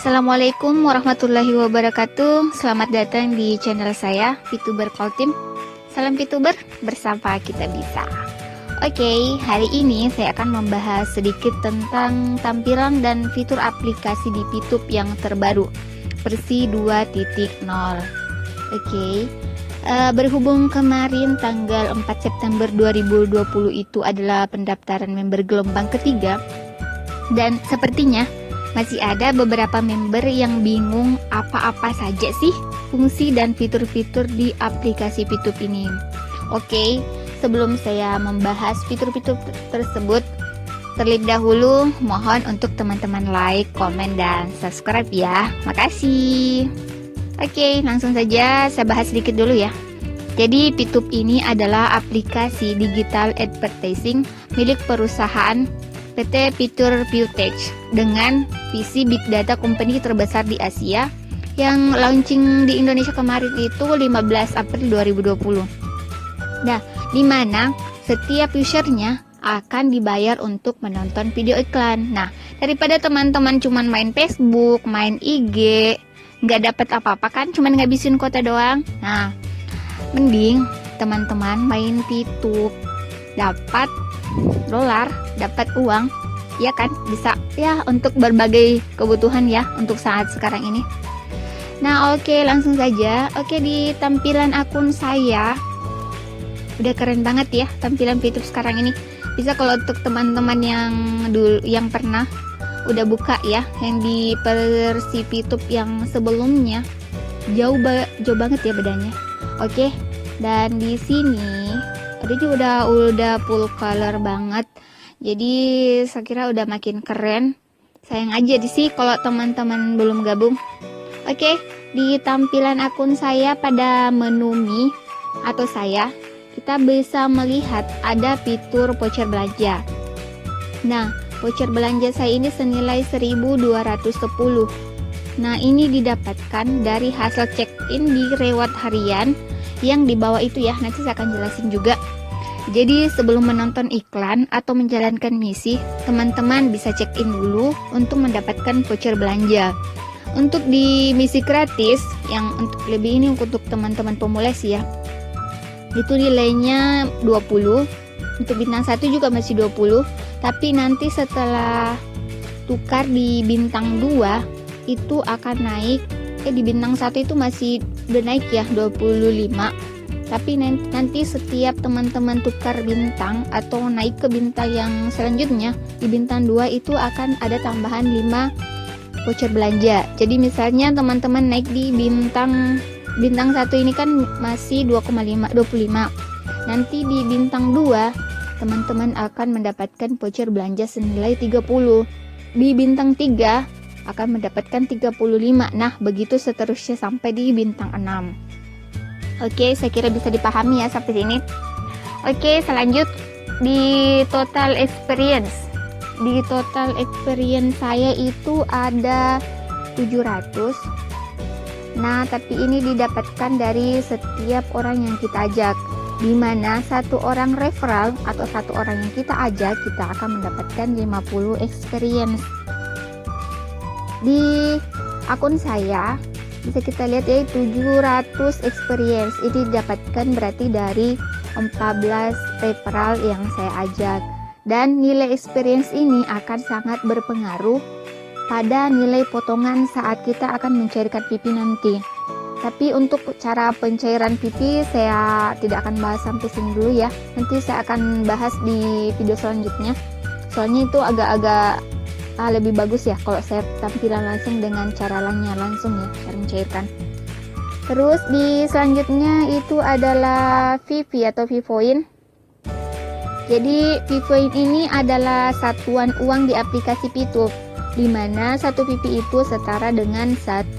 Assalamualaikum warahmatullahi wabarakatuh. Selamat datang di channel saya, VTuber Koltim. Salam VTuber, bersama kita bisa. Oke, hari ini saya akan membahas sedikit tentang tampilan dan fitur aplikasi di VTube yang terbaru, versi 2.0. Oke, berhubung kemarin tanggal 4 September 2020 itu adalah pendaftaran member gelombang ketiga, dan sepertinya masih ada beberapa member yang bingung apa-apa saja sih fungsi dan fitur-fitur di aplikasi VTube ini. Oke, sebelum saya membahas fitur-fitur tersebut, terlebih dahulu mohon untuk teman-teman like, komen, dan subscribe ya. Makasih. Oke, langsung saja saya bahas sedikit dulu ya. Jadi VTube ini adalah aplikasi digital advertising milik perusahaan PT Fitur Viewtech dengan visi Big Data Company terbesar di Asia yang launching di Indonesia kemarin itu 15 April 2020. Nah, di mana setiap usernya akan dibayar untuk menonton video iklan. Nah, daripada teman-teman cuman main Facebook, main IG, nggak dapat apa-apa kan, cuman ngabisin kuota doang. Nah, mending teman-teman main VTube, dapat dolar, dapat uang, ya kan, bisa ya untuk berbagai kebutuhan ya untuk saat sekarang ini. Nah, oke, langsung saja. Oke, di tampilan akun saya udah keren banget ya tampilan VTube sekarang ini. Bisa kalau untuk teman-teman yang dulu yang pernah udah buka ya, yang di versi VTube yang sebelumnya jauh banget ya bedanya. Oke, dan di sini ada juga udah full color banget. Jadi saya kira udah makin keren. Sayang aja sih kalau teman-teman belum gabung. Oke, di tampilan akun saya pada menu Mi atau saya, kita bisa melihat ada fitur voucher belanja. Nah, voucher belanja saya ini senilai 1.210. Nah, ini didapatkan dari hasil check-in di reward harian yang di bawah itu ya, nanti saya akan jelasin juga. Jadi sebelum menonton iklan atau menjalankan misi, teman-teman bisa check in dulu untuk mendapatkan voucher belanja. Untuk di misi gratis, yang untuk lebih ini untuk teman-teman pemula sih ya, itu nilainya 20. Untuk bintang 1 juga masih 20, tapi nanti setelah tukar di bintang 2 itu akan naik. Di bintang 1 itu masih udah naik ya 25, tapi nanti setiap teman-teman tukar bintang atau naik ke bintang yang selanjutnya, di bintang 2 itu akan ada tambahan 5 voucher belanja. Jadi misalnya teman-teman naik di bintang 1 ini kan masih 25, nanti di bintang 2 teman-teman akan mendapatkan voucher belanja senilai 30. Di bintang 3 akan mendapatkan 35. Nah, begitu seterusnya sampai di bintang 6. Oke, saya kira bisa dipahami ya sampai sini. Oke, selanjut di total experience. Di total experience saya itu ada 700. Nah, tapi ini didapatkan dari setiap orang yang kita ajak, di mana satu orang referral atau satu orang yang kita ajak, kita akan mendapatkan 50 experience. Di akun saya bisa kita lihat ya 700 experience. Ini didapatkan berarti dari 14 referral yang saya ajak, dan nilai experience ini akan sangat berpengaruh pada nilai potongan saat kita akan mencairkan PP nanti. Tapi untuk cara pencairan PP saya tidak akan bahas sampai sini dulu ya, nanti saya akan bahas di video selanjutnya, soalnya itu agak-agak lebih bagus ya kalau saya tampilan langsung dengan cara langsung ya, cara mencairkan. Terus di selanjutnya itu adalah VP atau VPoint. Jadi VPoint ini adalah satuan uang di aplikasi VTube, di mana satu VP itu setara dengan $1.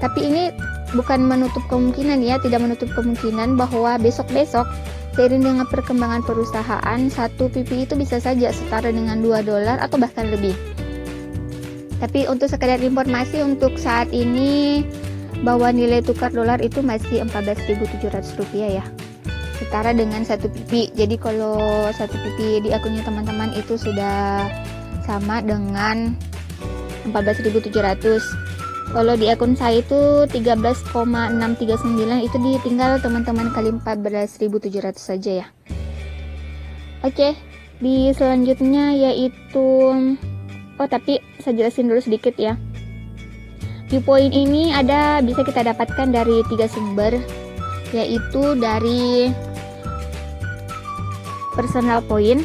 Tapi ini bukan menutup kemungkinan ya, tidak menutup kemungkinan bahwa besok-besok seiring dengan perkembangan perusahaan, satu PP itu bisa saja setara dengan $2 atau bahkan lebih. Tapi untuk sekadar informasi untuk saat ini, bahwa nilai tukar dolar itu masih 14.700 rupiah ya, setara dengan satu PP. Jadi kalau satu PP di akunnya teman-teman itu sudah sama dengan 14.700. Kalau di akun saya itu 13,639, itu ditinggal teman-teman kali 14.700 saja ya. Oke, di selanjutnya yaitu tapi saya jelasin dulu sedikit ya. Viewpoint ini bisa kita dapatkan dari 3 sumber, yaitu dari personal point.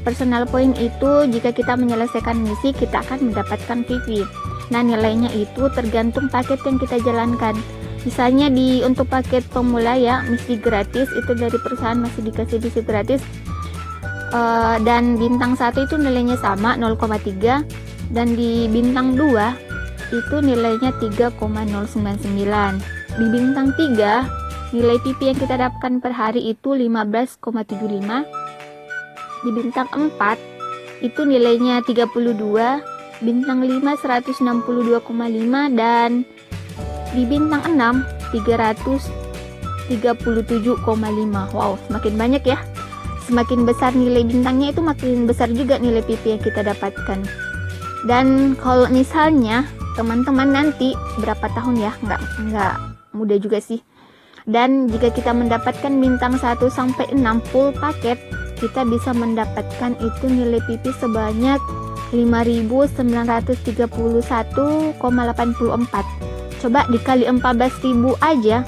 Personal point itu jika kita menyelesaikan misi, kita akan mendapatkan VV. Nah, nilainya itu tergantung paket yang kita jalankan. Misalnya untuk paket pemula ya, misi gratis itu dari perusahaan masih dikasih misi gratis, dan bintang 1 itu nilainya sama 0,3, dan di bintang 2 itu nilainya 3,099. Di bintang 3 nilai PP yang kita dapatkan per hari itu 15,75. Di bintang 4 itu nilainya 32, bintang 5 162,5, dan di bintang 6 337,5. Wow, semakin banyak ya. Semakin besar nilai bintangnya itu makin besar juga nilai PP yang kita dapatkan. Dan kalau misalnya teman-teman nanti berapa tahun ya, nggak mudah juga sih. Dan jika kita mendapatkan bintang 1 sampai 6 full paket, kita bisa mendapatkan itu nilai PP sebanyak 5.931,84. Coba dikali 14.000 aja,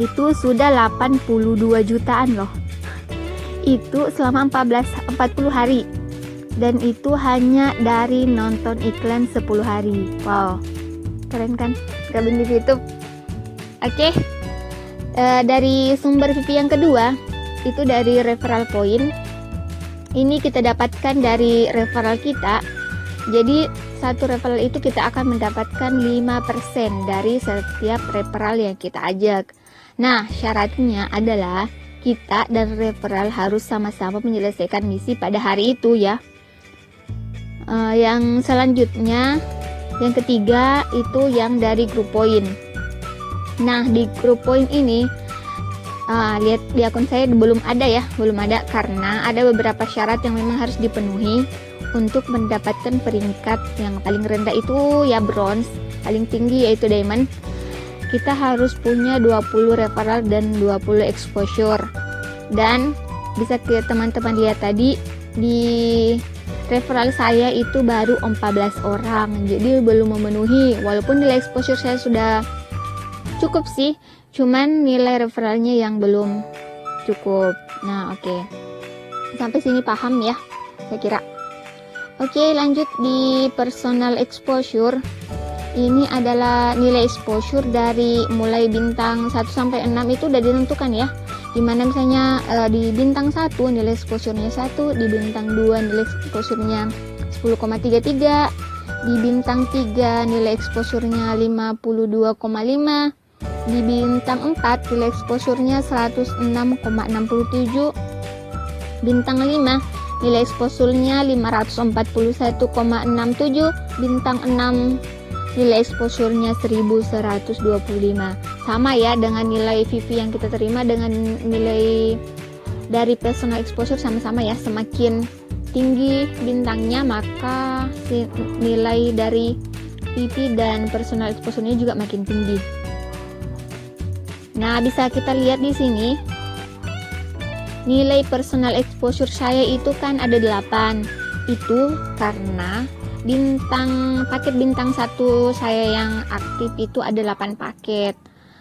itu sudah 82 jutaan loh. Itu selama 40 hari. Dan itu hanya dari nonton iklan 10 hari. Wow, keren kan? Gabung di YouTube. Oke. Dari sumber VP yang kedua, itu dari referral point. Ini kita dapatkan dari referral kita. Jadi satu referral itu kita akan mendapatkan 5% dari setiap referral yang kita ajak. Nah, syaratnya adalah kita dan referral harus sama-sama menyelesaikan misi pada hari itu ya. Yang selanjutnya, yang ketiga itu yang dari group point. Nah, di group point ini lihat di akun saya belum ada karena ada beberapa syarat yang memang harus dipenuhi untuk mendapatkan peringkat yang paling rendah itu ya bronze, paling tinggi yaitu diamond. Kita harus punya 20 referral dan 20 exposure. Dan bisa teman-teman lihat tadi di referral saya itu baru 14 orang, jadi belum memenuhi. Walaupun nilai exposure saya sudah cukup sih, cuman nilai referralnya yang belum cukup. Nah, oke. Sampai sini paham ya, saya kira. Oke, lanjut di personal exposure. Ini adalah nilai exposure dari mulai bintang 1 sampai 6 itu udah ditentukan ya. Dimana misalnya di bintang 1 nilai exposure-nya 1, di bintang 2 nilai exposure-nya 10,33, di bintang 3 nilai exposure-nya 52,5, di bintang 4 nilai exposure-nya 106,67, bintang 5 nilai exposure-nya 541,67, bintang 6 nilai exposure-nya 1125. Sama ya dengan nilai VV yang kita terima dengan nilai dari personal exposure sama-sama ya. Semakin tinggi bintangnya maka nilai dari VV dan personal exposure-nya juga makin tinggi. Nah, bisa kita lihat di sini. Nilai personal exposure saya itu kan ada 8. Itu karena paket bintang 1 saya yang aktif itu ada 8 paket.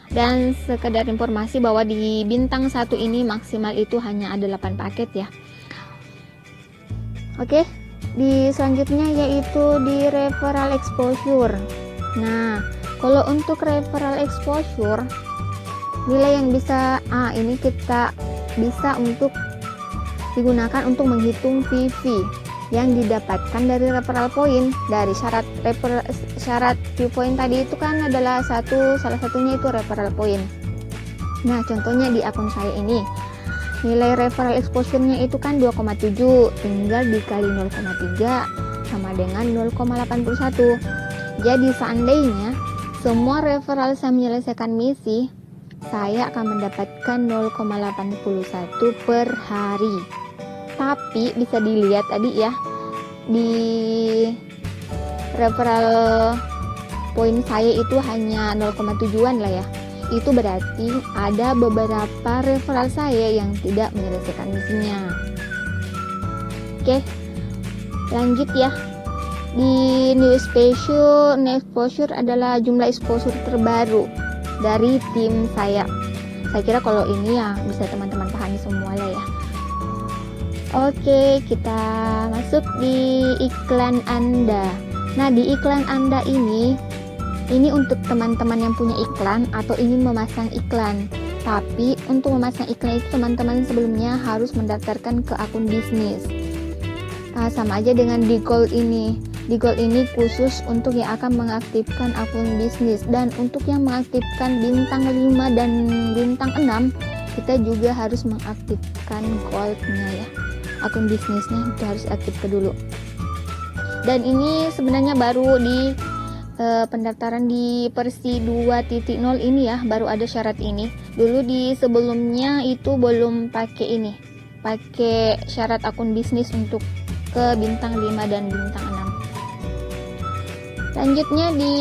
Dan sekedar informasi bahwa di bintang 1 ini maksimal itu hanya ada 8 paket ya. Oke, di selanjutnya yaitu di referral exposure. Nah, kalau untuk referral exposure, nilai yang bisa ini kita bisa untuk digunakan untuk menghitung VV yang didapatkan dari referral point. Dari syarat viewpoint tadi itu kan adalah salah satunya itu referral point. Nah, contohnya di akun saya ini nilai referral exposure-nya itu kan 2,7, tinggal dikali 0,3 sama dengan 0,81. Jadi seandainya semua referral saya menyelesaikan misi, saya akan mendapatkan 0,81 per hari. Tapi bisa dilihat tadi ya, di referral poin saya itu hanya 0,7an lah ya. Itu berarti ada beberapa referral saya yang tidak menyelesaikan misinya. Oke, lanjut ya. Di new exposure adalah jumlah exposure terbaru dari tim saya. Saya kira kalau ini ya bisa teman-teman pahami semua lah ya. Oke, kita masuk di iklan Anda. Nah, di iklan Anda ini untuk teman-teman yang punya iklan atau ingin memasang iklan. Tapi untuk memasang iklan itu teman-teman sebelumnya harus mendaftarkan ke akun bisnis. Sama aja dengan di gold ini. Di gold ini khusus untuk yang akan mengaktifkan akun bisnis, dan untuk yang mengaktifkan bintang 5 dan bintang 6 kita juga harus mengaktifkan goldnya ya. Akun bisnisnya itu harus aktif dulu. Dan ini sebenarnya baru di pendaftaran di versi 2.0 ini ya, baru ada syarat ini. Dulu di sebelumnya itu belum pakai ini, pakai syarat akun bisnis untuk ke bintang 5 dan bintang 6. Selanjutnya di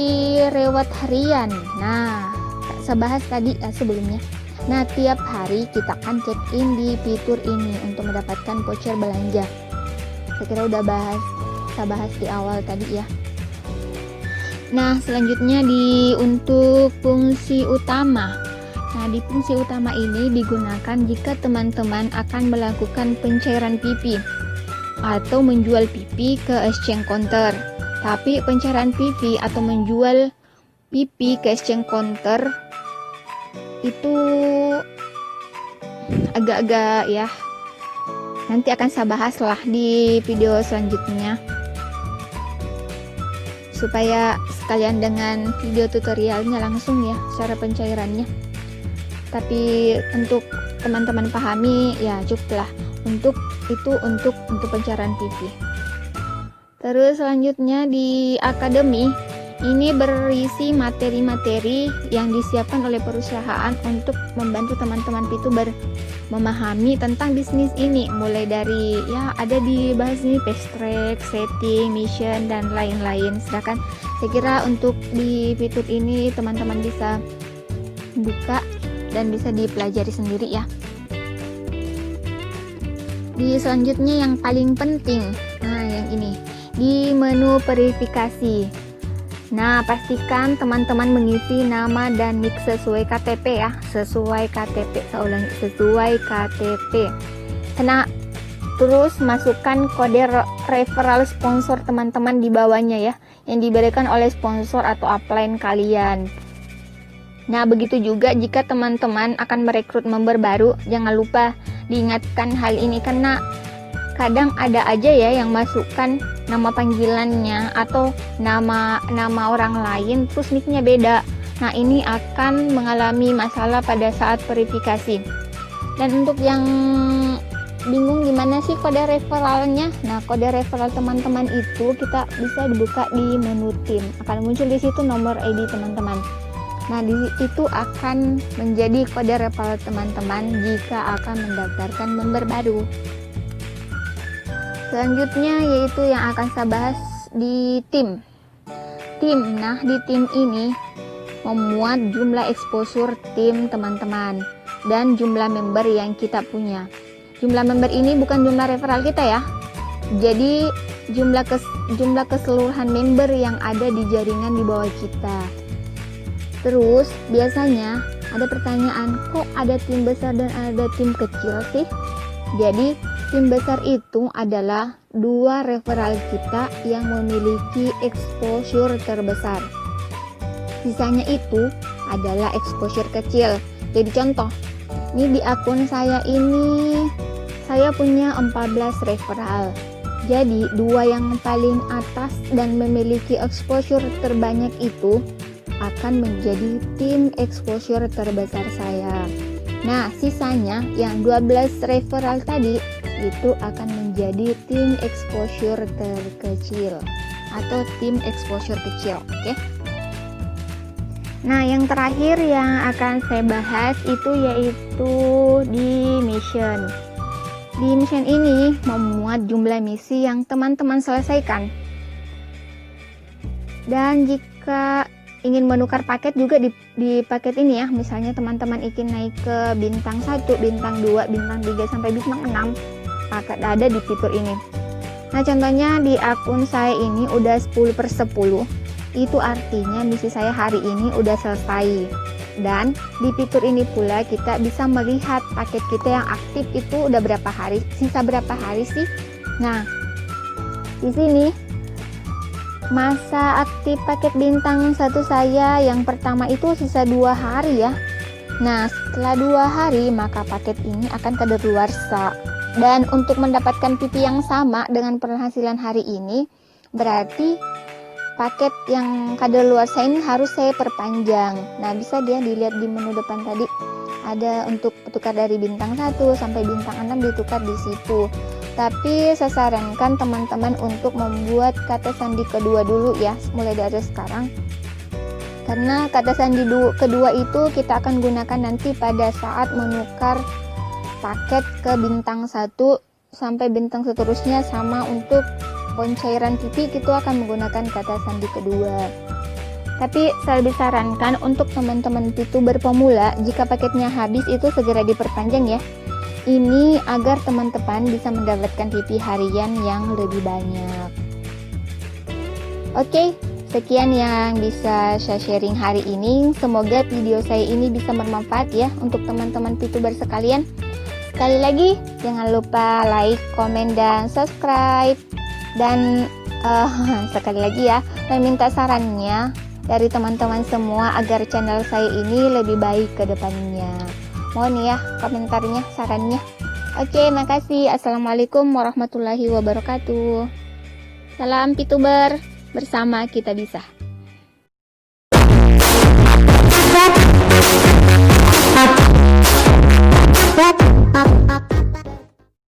reward harian. Nah, saya bahas tadi sebelumnya. Nah, tiap hari kita akan check in di fitur ini untuk mendapatkan voucher belanja. Saya kira udah saya bahas di awal tadi ya. Nah, selanjutnya untuk fungsi utama. Nah, di fungsi utama ini digunakan jika teman-teman akan melakukan pencairan PP atau menjual PP ke exchange counter. Tapi pencairan PP atau menjual PP ke exchange counter itu agak-agak ya, nanti akan saya bahas lah di video selanjutnya, supaya sekalian dengan video tutorialnya langsung ya cara pencairannya. Tapi untuk teman-teman pahami ya cukuplah untuk pencairan PP. Terus selanjutnya di akademi ini berisi materi-materi yang disiapkan oleh perusahaan untuk membantu teman-teman VTuber memahami tentang bisnis ini, mulai dari ya ada dibahas ini fast track, setting, mission dan lain-lain. Sedangkan saya kira untuk di fitur ini teman-teman bisa buka dan bisa dipelajari sendiri ya. Di selanjutnya yang paling penting, nah yang ini di menu verifikasi. Nah, pastikan teman-teman mengisi nama dan nick sesuai KTP ya, sesuai KTP. Saya ulangi, sesuai KTP. Nah, terus masukkan kode referral sponsor teman-teman di bawahnya ya, yang diberikan oleh sponsor atau upline kalian. Nah, begitu juga jika teman-teman akan merekrut member baru, jangan lupa diingatkan hal ini karena kadang ada aja ya yang masukkan nama panggilannya atau nama orang lain terus nicknya beda. Nah, ini akan mengalami masalah pada saat verifikasi. Dan untuk yang bingung gimana sih kode referralnya, nah kode referral teman-teman itu kita bisa dibuka di menu tim, akan muncul di situ nomor ID teman-teman. Nah, itu akan menjadi kode referral teman-teman jika akan mendaftarkan member baru. Selanjutnya yaitu yang akan saya bahas di tim. Nah, di tim ini memuat jumlah exposure tim teman-teman dan jumlah member yang kita punya. Jumlah member ini bukan jumlah referral kita ya. Jadi jumlah keseluruhan member yang ada di jaringan di bawah kita. Terus biasanya ada pertanyaan, kok ada tim besar dan ada tim kecil sih? Jadi tim besar itu adalah 2 referral kita yang memiliki exposure terbesar. Sisanya itu adalah exposure kecil. Jadi contoh, ini di akun saya ini saya punya 14 referral. Jadi 2 yang paling atas dan memiliki exposure terbanyak itu akan menjadi tim exposure terbesar saya. Nah, sisanya yang 12 referral tadi itu akan menjadi tim exposure terkecil atau tim exposure kecil, oke? Nah, yang terakhir yang akan saya bahas itu yaitu di mission. Di mission ini memuat jumlah misi yang teman-teman selesaikan. Dan jika ingin menukar paket juga di paket ini ya, misalnya teman-teman ingin naik ke bintang 1, bintang 2, bintang 3 sampai bintang 6, paket ada di fitur ini. Nah, contohnya di akun saya ini udah 10/10. Itu artinya misi saya hari ini udah selesai. Dan di fitur ini pula kita bisa melihat paket kita yang aktif itu udah berapa hari, sisa berapa hari sih. Nah, di sini masa aktif paket bintang 1 saya yang pertama itu sisa 2 hari ya. Nah, setelah 2 hari maka paket ini akan kadaluarsa. Dan untuk mendapatkan PP yang sama dengan penghasilan hari ini, berarti paket yang kadaluarsa ini harus saya perpanjang. Nah, bisa dia dilihat di menu depan tadi. Ada untuk tukar dari bintang 1 sampai bintang 6 ditukar di situ. Tapi saya sarankan teman-teman untuk membuat kata sandi kedua dulu ya, mulai dari sekarang. Karena kata sandi kedua itu kita akan gunakan nanti pada saat menukar paket ke bintang 1 sampai bintang seterusnya, sama untuk pencairan PP kita akan menggunakan kata sandi kedua. Tapi saya lebih sarankan untuk teman-teman VTuber pemula, jika paketnya habis itu segera diperpanjang ya. Ini agar teman-teman bisa mendapatkan PP harian yang lebih banyak. Oke, sekian yang bisa saya sharing hari ini. Semoga video saya ini bisa bermanfaat ya untuk teman-teman VTuber sekalian. Sekali lagi, jangan lupa like, komen, dan subscribe. Dan sekali lagi ya, saya minta sarannya dari teman-teman semua agar channel saya ini lebih baik ke depannya. Mohon ya komentarnya, sarannya. Oke, makasih. Assalamualaikum warahmatullahi wabarakatuh. Salam VTuber, bersama kita bisa.